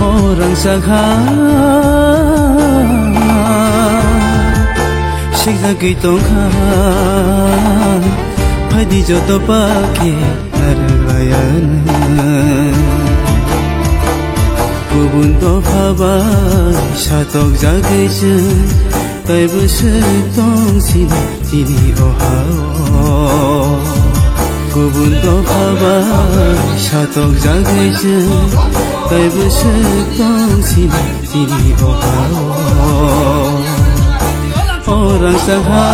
orang sakha siksa kitong kha phadi joto pake narlayan kubun to phaba satok jagaijun taibu setong sini tini ohao kubun to phaba satok jagaijun taibu setong sini tini ohao orang sakha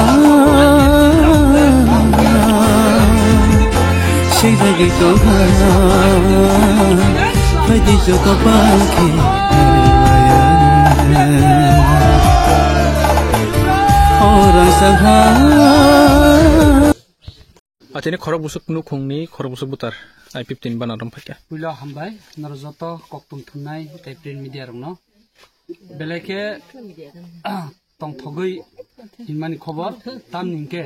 siksa kitong kha phadi joto pake orang sakha Atene khorok busuk nu khungni khorok busuk butar I15 banaram phakya Pula hambai narjoto koktum thunai April media rongno beleke tong thogoi himani khobor tam ninke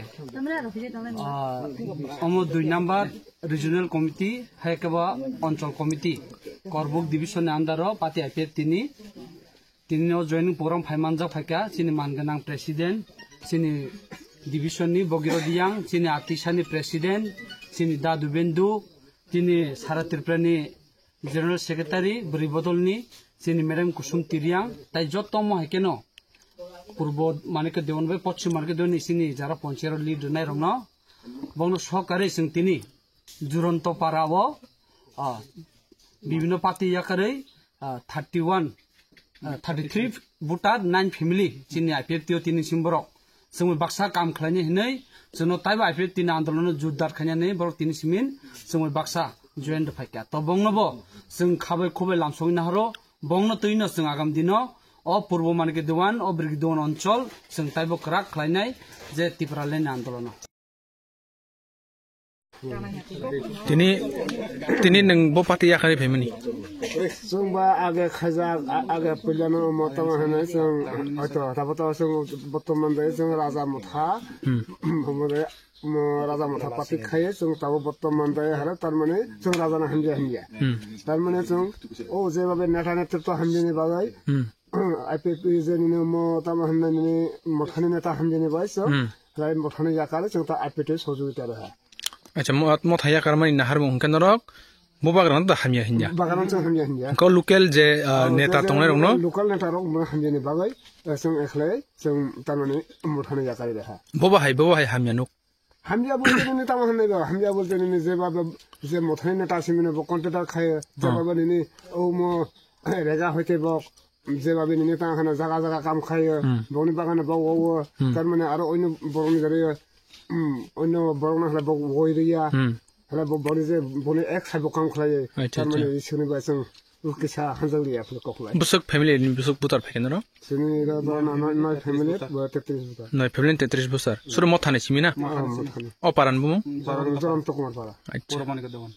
omo 2 number regional committee haikaba অঞ্চল committee korbuk division andaro pati IPF tini no joining program phaimanjak phakya chini manganang president chini division ni bogirodiang chini atisani president chini dadu bendu chini saratirprani general secretary bribodolni chini merem kusum tiriang tai jotomo haikeno পূর্ব মানিকে দেওয়ান ভাই পশ্চিম মানিকে দেওয়ান ইসিনি যারা panchayat lead নাই রং বংন সহকারে जों তিনি জুরন্ত পারাও বিভিন্ন party আকারে 33 voter 9 family চিনি IPF টিও তিনি সিমবরক जों বাক্সা কাম খালানি হनै जों তাইবা আইপিএফ তিনি আন্দোলন জুদ্দার খানানি বরক তিনি সিমিন जों বাক্সা জয়েন ফাইকা তো বংনবো जों খাबै খबै লামসংনা হরো বংন তৈনো जों আগাম দিনো O purbo manike dewan o brigdon অঞ্চল जों taibo krak khlainai je tipralen andolon tini nang bo pati yakari phemani जों बा आगे खजा आगे पुलानो मतम हने जों अतो थाबतो जों बर्तमान दे जों राजा मुथा हमरे राजा मुथा पाति खाये जों ताबो बर्तमान दे हरे तारमाने जों राजा ना हनजे तारमाने जों ओ जेबाबे नेता नेतृत्व हनजेनि बागै IPP जोंनि मतम हनने मथानि नेता हनजेनि बायसो राय मथानि याकारे जों ता IPP सजुगिता रहा अच्छा मत हाया करमानि नाहार मुंखन रक मो बागरान दा हामिया हिन्या बागरान जों हामिया हिन्या को लोकल जे नेता तंगनाय रंनो लोकल नेता रक म हामियानि बागै जों एखले जों तारमाने मथानि याकारे रहा बबा हाय हामिया नुक हामिया बोलते नेता महनै बा हामिया बोलते नि जेबाबे जे मथानि नेता सिमिने ब कन्ट्रेक्टर खाय जेबाबे नि ओ म रेगा होते ब जेबाबे नि नेता खाना जागा जागा काम खाय बनि बागान बावो तारमाने आरो अन्य बरनि जरे अन्य बरना हला बगयरिया हला बनि जे बनि एक साइड काम खाय तारमाने इसोरनि बा जों उकिसा हानजालिया फलकखलाय बुसक फेमिलि नि बुसक बुतार फैकेन र जोंनि नय फेमिलि 33 बुतार नय फेमिलि 33 बुसार सुर मथाने सिमिना अ पारान बुमु पारान जन तकमार पारा पुरमानिके देवन